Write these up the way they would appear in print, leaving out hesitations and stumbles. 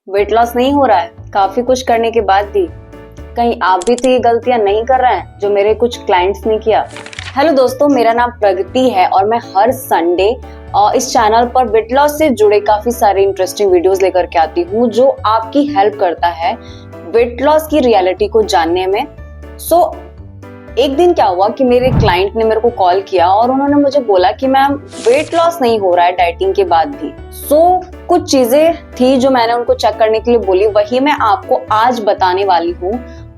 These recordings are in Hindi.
वेट लॉस नहीं हो रहा है काफी कुछ करने के बाद भी। कहीं आप भी तो ये गलतियां नहीं कर रहे हैं जो मेरे कुछ क्लाइंट्स ने किया। हेलो दोस्तों, मेरा नाम प्रगति है और मैं हर संडे इस चैनल पर वेट लॉस से जुड़े काफी सारे इंटरेस्टिंग वीडियोस लेकर के आती हूँ जो आपकी हेल्प करता है वेट लॉस की रियलिटी को जानने में। एक दिन क्या हुआ कि मेरे क्लाइंट ने मेरे को कॉल किया और उन्होंने मुझे बोला कि मैम वेट लॉस नहीं हो रहा है डाइटिंग के बाद भी। कुछ चीजें थी जो मैंने उनको चेक करने के लिए बोली, वही मैं आपको आज बताने वाली हूँ।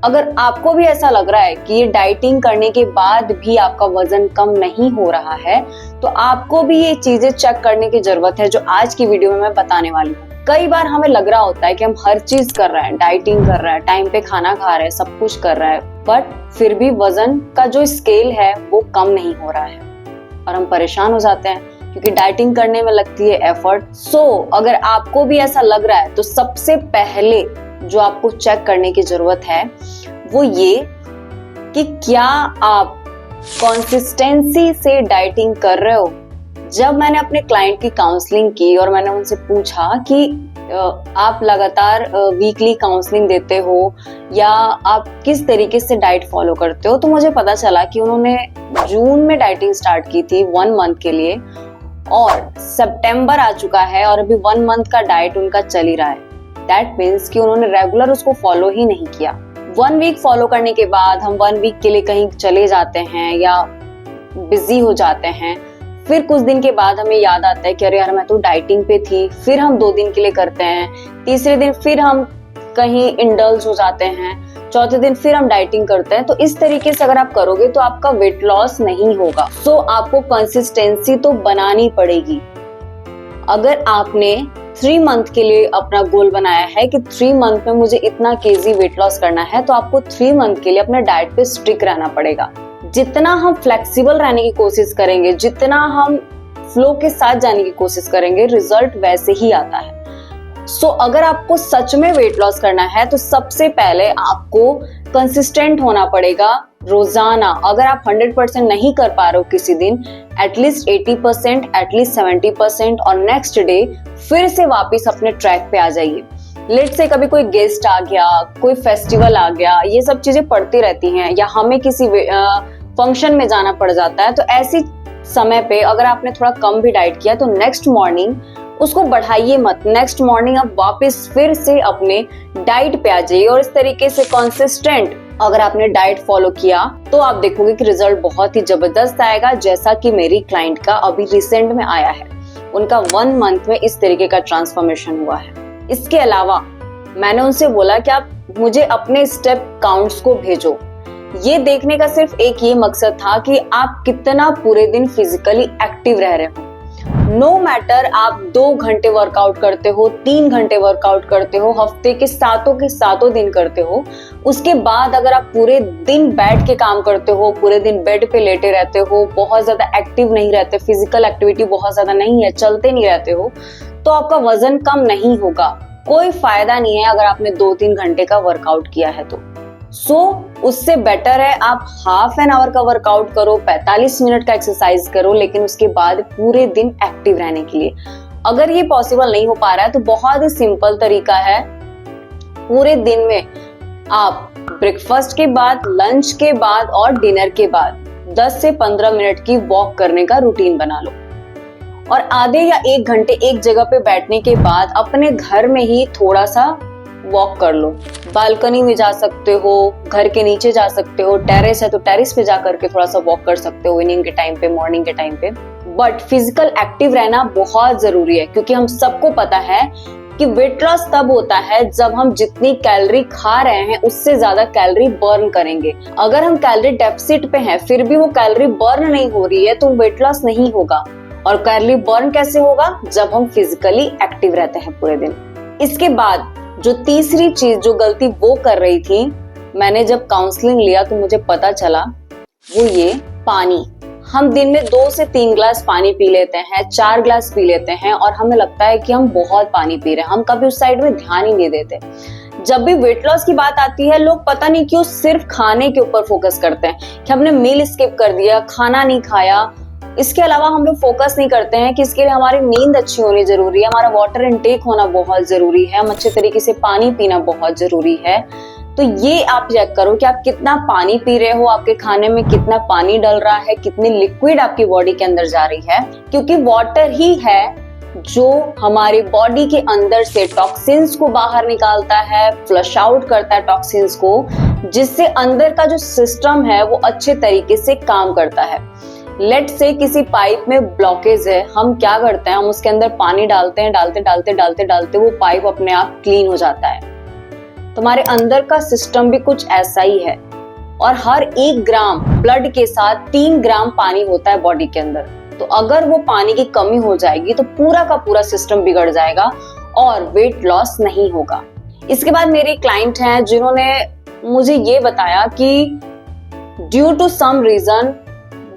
अगर आपको भी ऐसा लग रहा है कि ये डाइटिंग करने के बाद भी आपका वजन कम नहीं हो रहा है तो आपको भी ये चीजें चेक करने की जरूरत है जो आज की वीडियो में मैं बताने वाली हूँ। कई बार हमें लग रहा होता है कि हम हर चीज कर रहे हैं, डाइटिंग कर रहे हैं, टाइम पे खाना खा रहे हैं, सब कुछ कर रहे हैं, बट फिर भी वजन का जो स्केल है वो कम नहीं हो रहा है और हम परेशान हो जाते हैं क्योंकि डाइटिंग करने में लगती है एफर्ट। अगर आपको भी ऐसा लग रहा है तो सबसे पहले जो आपको चेक करने की जरूरत है वो ये कि क्या आप कंसिस्टेंसी से डाइटिंग कर रहे हो। जब मैंने अपने क्लाइंट की काउंसलिंग की और मैंने उनसे पूछा कि आप लगातार वीकली काउंसलिंग देते हो या आप किस तरीके से डाइट फॉलो करते हो, तो मुझे पता चला कि उन्होंने जून में डाइटिंग स्टार्ट की थी 1 मंथ के लिए और सितंबर आ चुका है और अभी 1 मंथ का डाइट उनका चल ही रहा है। दैट मीन्स कि उन्होंने रेगुलर उसको फॉलो ही नहीं किया। 1 वीक फॉलो करने के बाद हम 1 वीक के लिए कहीं चले जाते हैं या बिजी हो जाते हैं, फिर कुछ दिन के बाद हमें याद आता है कि अरे यार मैं तो डाइटिंग पे थी, फिर हम 2 दिन के लिए करते हैं, तीसरे दिन फिर हम कहीं इंडल्ज हो जाते हैं, चौथे दिन फिर हम डाइटिंग करते हैं। तो इस तरीके से अगर आप करोगे तो आपका वेट लॉस नहीं होगा। आपको कंसिस्टेंसी तो बनानी पड़ेगी। अगर आपने 3 मंथ के लिए अपना गोल बनाया है कि 3 मंथ में मुझे इतना केजी वेट लॉस करना है, तो आपको 3 मंथ के लिए अपने डाइट पे स्ट्रिक्ट रहना पड़ेगा। जितना हम फ्लेक्सिबल रहने की कोशिश करेंगे, जितना हम फ्लो के साथ जाने की कोशिश करेंगे, रिजल्ट वैसे ही आता है। अगर आपको सच में वेट लॉस करना है तो सबसे पहले आपको कंसिस्टेंट होना पड़ेगा रोजाना। अगर आप 100% नहीं कर पा रहे हो किसी दिन, एटलीस्ट 80%, एटलीस्ट 70% और नेक्स्ट डे फिर से वापस अपने ट्रैक पे आ जाइए। लेट से कभी कोई गेस्ट आ गया, कोई फेस्टिवल आ गया, ये सब चीजें पड़ती रहती हैं या हमें किसी फंक्शन में जाना पड़ जाता है, तो ऐसी समय पे अगर आपने थोड़ा कम भी डाइट किया तो नेक्स्ट मॉर्निंग उसको बढ़ाइए मत। नेक्स्ट मॉर्निंग आप वापस फिर से अपने डाइट पे आ जाइए और इस तरीके से कंसिस्टेंट अगर आपने डाइट फॉलो किया तो आप देखोगे कि रिजल्ट बहुत ही जबरदस्त आएगा, जैसा कि मेरी क्लाइंट का अभी रिसेंट में आया है। उनका 1 मंथ में इस तरीके का ट्रांसफॉर्मेशन हुआ है। इसके अलावा मैंने उनसे बोला कि आप मुझे अपने स्टेप काउंट्स को भेजो। ये देखने का सिर्फ एक ये मकसद था कि आप कितना पूरे दिन फिजिकली एक्टिव रह रहे हो। नो मैटर आप 2 घंटे वर्कआउट करते हो, 3 घंटे वर्कआउट करते हो, हफ्ते के सातों दिन करते हो, उसके बाद अगर आप पूरे दिन बैठ के काम करते हो, पूरे दिन बेड पे लेटे रहते हो, बहुत ज्यादा एक्टिव नहीं रहते, फिजिकल एक्टिविटी बहुत ज्यादा नहीं है, चलते नहीं रहते हो, तो आपका वजन कम नहीं होगा। कोई फायदा नहीं है अगर आपने 2-3 घंटे का वर्कआउट किया है तो। उससे बेटर है आप हाफ एन आवर का वर्कआउट करो, 45 मिनट का एक्सरसाइज करो, लेकिन उसके बाद पूरे दिन एक्टिव रहने के लिए। अगर ये पॉसिबल नहीं हो पा रहा है तो बहुत ही सिंपल तरीका है, पूरे दिन में आप ब्रेकफास्ट के बाद, लंच के बाद और डिनर के बाद 10 से 15 मिनट की वॉक करने का रूटीन बना लो और आधे या 1 घंटे एक जगह पे बैठने के बाद अपने घर में ही थोड़ा सा वॉक कर लो। बालकनी में जा सकते हो, घर के नीचे जा सकते हो, टेरेस है तो टेरेस पे जा करके थोड़ा सा वॉक कर सकते हो इवनिंग के टाइम पे, मॉर्निंग के टाइम पे। बट फिजिकल एक्टिव रहना बहुत जरूरी है क्योंकि हम सबको पता है कि वेट लॉस तब होता है जब हम जितनी कैलोरी खा रहे हैं उससे ज्यादा कैलोरी बर्न करेंगे। अगर हम कैलोरी डेफिसिट पे हैं फिर भी वो कैलोरी बर्न नहीं हो रही है तो वेट लॉस नहीं होगा। और कैलोरी बर्न कैसे होगा? जब हम फिजिकली एक्टिव रहते हैं पूरे दिन। इसके बाद जो तीसरी चीज जो गलती वो कर रही थी, मैंने जब काउंसलिंग लिया तो मुझे पता चला, वो ये पानी। हम दिन में 2 से 3 ग्लास पानी पी लेते हैं, 4 ग्लास पी लेते हैं और हमें लगता है कि हम बहुत पानी पी रहे हैं, हम कभी उस साइड में ध्यान ही नहीं देते। जब भी वेट लॉस की बात आती है लोग पता नहीं क्यों सिर्फ खाने के ऊपर फोकस करते हैं कि हमने मील स्किप कर दिया, खाना नहीं खाया, इसके अलावा हम लोग फोकस नहीं करते हैं कि इसके लिए हमारी नींद अच्छी होनी जरूरी है, हमारा वाटर इनटेक होना बहुत जरूरी है, हम अच्छे तरीके से पानी पीना बहुत जरूरी है। तो ये आप चेक करो कि आप कितना पानी पी रहे हो, आपके खाने में कितना पानी डल रहा है, कितनी लिक्विड आपकी बॉडी के अंदर जा रही है, क्योंकि वाटर ही है जो हमारी बॉडी के अंदर से टॉक्सिन्स को बाहर निकालता है, फ्लश आउट करता है टॉक्सिन्स को, जिससे अंदर का जो सिस्टम है वो अच्छे तरीके से काम करता है। लेट से किसी पाइप में ब्लॉकेज है, हम क्या करते हैं, हम उसके अंदर पानी डालते हैं, डालते वो पाइप अपने आप क्लीन हो जाता है। तुम्हारे अंदर का सिस्टम भी कुछ ऐसा ही है। और हर 1 ग्राम ब्लड के साथ 3 ग्राम पानी होता है बॉडी के अंदर। तो अगर वो पानी की कमी हो जाएगी तो पूरा का पूरा सिस्टम बिगड़ जाएगा और वेट लॉस नहीं होगा। इसके बाद मेरे क्लाइंट हैं जिन्होंने मुझे ये बताया कि ड्यू टू सम रीजन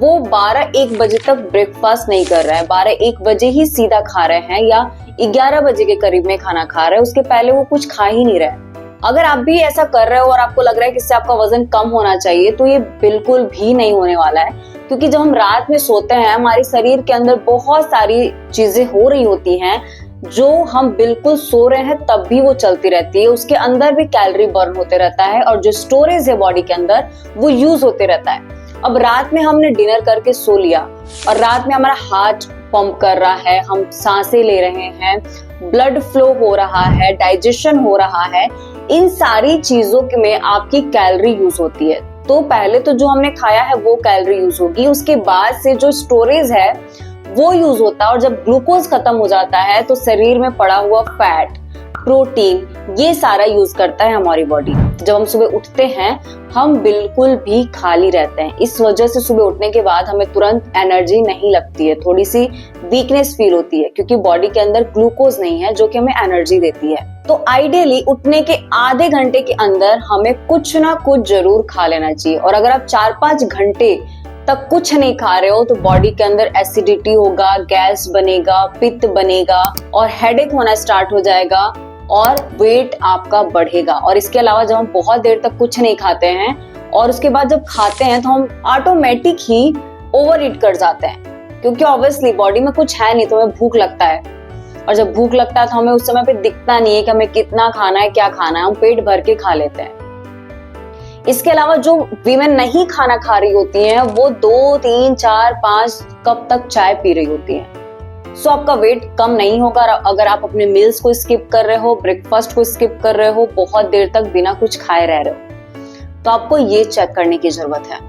वो 12-1 बजे तक ब्रेकफास्ट नहीं कर रहे हैं, 12-1 बजे ही सीधा खा रहे हैं या 11 बजे के करीब में खाना खा रहे हैं, उसके पहले वो कुछ खा ही नहीं रहे। अगर आप भी ऐसा कर रहे हो और आपको लग रहा है कि इससे आपका वजन कम होना चाहिए, तो ये बिल्कुल भी नहीं होने वाला है, क्योंकि जब हम रात में सोते हैं हमारे शरीर के अंदर बहुत सारी चीजें हो रही होती हैं जो हम बिल्कुल सो रहे हैं तब भी वो चलती रहती है, उसके अंदर भी कैलोरी बर्न होते रहता है और जो स्टोरेज है बॉडी के अंदर वो यूज होते रहता है। अब रात में हमने डिनर करके सो लिया और रात में हमारा हार्ट पंप कर रहा है, हम सांसें ले रहे हैं, ब्लड फ्लो हो रहा है, डाइजेशन हो रहा है, इन सारी चीजों में आपकी कैलोरी यूज होती है। तो पहले तो जो हमने खाया है वो कैलोरी यूज होगी, उसके बाद से जो स्टोरेज है वो यूज होता है, और जब ग्लूकोज खत्म हो जाता है तो शरीर में पड़ा हुआ फैट, प्रोटीन, ये सारा यूज करता है हमारी बॉडी। जब हम सुबह उठते हैं हम बिल्कुल भी खाली रहते हैं, इस वजह से सुबह उठने के बाद हमें तुरंत एनर्जी नहीं लगती है, थोड़ी सी वीकनेस फील होती है, क्योंकि बॉडी के अंदर ग्लूकोज नहीं है जो कि हमें एनर्जी देती है। तो आइडियली उठने के आधे घंटे के अंदर हमें कुछ ना कुछ जरूर खा लेना चाहिए। और अगर आप 4-5 घंटे तक कुछ नहीं खा रहे हो तो बॉडी के अंदर एसिडिटी होगा, गैस बनेगा, पित्त बनेगा और हेडेक होना स्टार्ट हो जाएगा और वेट आपका बढ़ेगा। और इसके अलावा जब हम बहुत देर तक कुछ नहीं खाते हैं और उसके बाद जब खाते हैं तो हम ऑटोमेटिक ही ओवर ईट कर जाते हैं, क्योंकि ऑब्वियसली बॉडी में कुछ है नहीं तो हमें भूख लगता है, और जब भूख लगता है तो हमें उस समय पे दिखता नहीं है कि हमें कितना खाना है, क्या खाना है, हम पेट भर के खा लेते हैं। इसके अलावा जो वीमेन नहीं खाना खा रही होती हैं वो 2, 3, 4, 5 कप तक चाय पी रही होती हैं। सो आपका वेट कम नहीं होगा अगर आप अपने मील्स को स्किप कर रहे हो, ब्रेकफास्ट को स्किप कर रहे हो, बहुत देर तक बिना कुछ खाए रह रहे हो, तो आपको ये चेक करने की जरूरत है।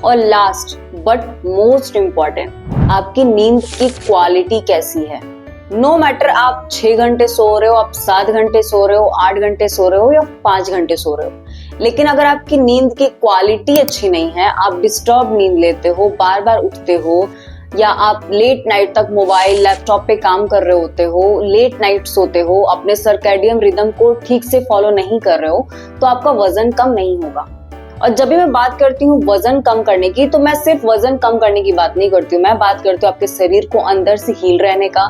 और लास्ट बट मोस्ट इम्पॉर्टेंट, आपकी नींद की क्वालिटी कैसी है। नो मैटर आप 6 घंटे सो रहे हो, आप 7 घंटे सो रहे हो, 8 घंटे सो रहे हो या 5 घंटे सो रहे हो, लेकिन अगर आपकी नींद की क्वालिटी अच्छी नहीं है, आप डिस्टर्ब नींद लेते हो, बार बार उठते हो, या आप लेट नाइट तक मोबाइल लैपटॉप पे काम कर रहे होते हो, लेट नाइट सोते हो, अपने सर्कैडियन रिदम को ठीक से फॉलो नहीं कर रहे हो, तो आपका वजन कम नहीं होगा। और जब भी मैं बात करती हूँ वजन कम करने की, तो मैं सिर्फ वजन कम करने की बात नहीं करती हूँ, मैं बात करती हूँ आपके शरीर को अंदर से हील रहने का,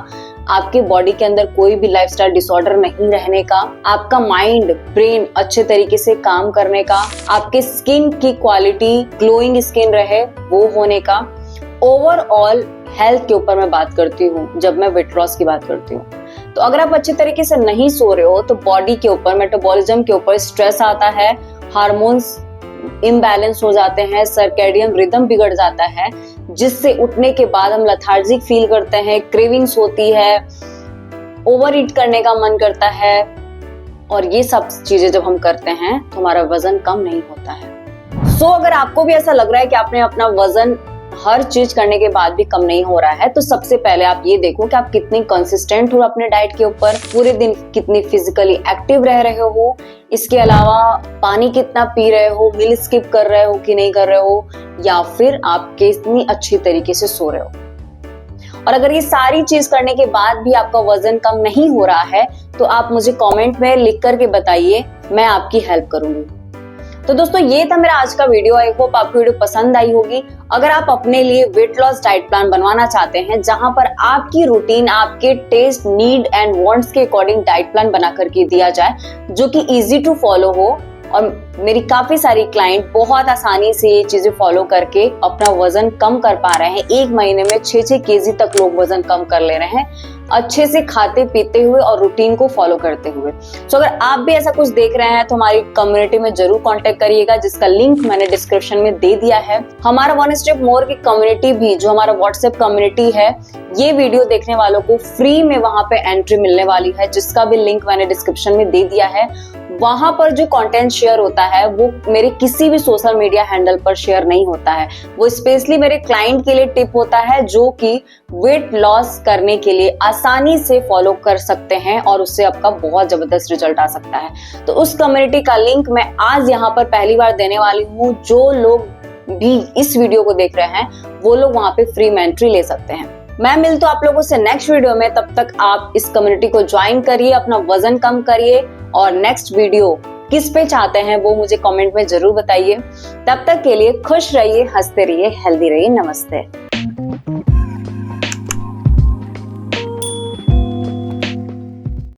आपके बॉडी के अंदर कोई भी लाइफस्टाइल डिसऑर्डर नहीं रहने का, आपका माइंड ब्रेन अच्छे तरीके से काम करने का, आपके स्किन की क्वालिटी ग्लोइंग स्किन रहे वो होने का, ओवरऑल हेल्थ के ऊपर मैं बात करती हूँ जब मैं वेट लॉस की बात करती हूँ। तो अगर आप अच्छे तरीके से नहीं सो रहे हो तो बॉडी के ऊपर, मेटाबॉलिज्म के ऊपर स्ट्रेस आता है, हार्मोन्स इम्बैलेंस हो जाते हैं, सर्कैडियन रिदम बिगड़ जाता है, जिससे उठने के बाद हम लेथार्जिक फील करते हैं, क्रेविंग्स होती है, ओवर ईट करने का मन करता है, और ये सब चीजें जब हम करते हैं तो हमारा वजन कम नहीं होता है। सो अगर आपको भी ऐसा लग रहा है कि आपने अपना वजन हर चीज करने के बाद भी कम नहीं हो रहा है, तो सबसे पहले आप ये देखो कि आप कितनी कंसिस्टेंट हो अपने डाइट के ऊपर, पूरे दिन कितनी फिजिकली एक्टिव रह रहे हो, इसके अलावा पानी कितना पी रहे हो, मील स्किप कर रहे हो कि नहीं कर रहे हो, या फिर आप कितनी अच्छी तरीके से सो रहे हो। और अगर ये सारी चीज करने के बाद भी आपका वजन कम नहीं हो रहा है तो आप मुझे कमेंट में लिख करके बताइए, मैं आपकी हेल्प करूंगी। तो दोस्तों ये था मेरा आज का वीडियो। आई होप आपको वीडियो पसंद आई होगी। अगर आप अपने लिए वेट लॉस डाइट प्लान बनवाना चाहते हैं जहां पर आपकी रूटीन आपके टेस्ट, नीड एंड वांट्स के अकॉर्डिंग डाइट प्लान बना करके दिया जाए जो कि इजी टू फॉलो हो, और मेरी काफी सारी क्लाइंट बहुत आसानी से ये चीजें फॉलो करके अपना वजन कम कर पा रहे हैं। 1 महीने में 6-6 केजी तक लोग वजन कम कर ले रहे हैं, अच्छे से खाते पीते हुए और रूटीन को फॉलो करते हुए। सो अगर आप भी ऐसा कुछ देख रहे हैं तो हमारी कम्युनिटी में जरूर कांटेक्ट करिएगा, जिसका लिंक मैंने डिस्क्रिप्शन में दे दिया है। हमारा वन स्टेप मोर की कम्युनिटी भी, जो हमारा व्हाट्सएप कम्युनिटी है, ये वीडियो देखने वालों को फ्री में वहां पे एंट्री मिलने वाली है, जिसका भी लिंक मैंने डिस्क्रिप्शन में दे दिया है। वहां पर जो कंटेंट शेयर होता है वो मेरे किसी भी सोशल मीडिया हैंडल पर शेयर नहीं होता है। वो स्पेशली मेरे क्लाइंट के लिए टिप होता है, जो कि वेट लॉस करने के लिए आसानी से फॉलो कर सकते हैं और उससे आपका बहुत जबरदस्त रिजल्ट आ सकता है। तो उस कम्युनिटी का लिंक मैं आज यहाँ पर पहली बार देने वाली हूँ। जो लोग भी इस वीडियो को देख रहे हैं वो लोग वहां पे फ्री में एंट्री ले सकते हैं। मैं मिलता हूं आप लोगों से नेक्स्ट वीडियो में। तब तक आप इस कम्युनिटी को ज्वाइन करिए, अपना वजन कम करिए, और नेक्स्ट वीडियो किस पे चाहते हैं वो मुझे कमेंट में जरूर बताइए। तब तक के लिए खुश रहिए, हंसते रहिए, हेल्दी रहिए। नमस्ते।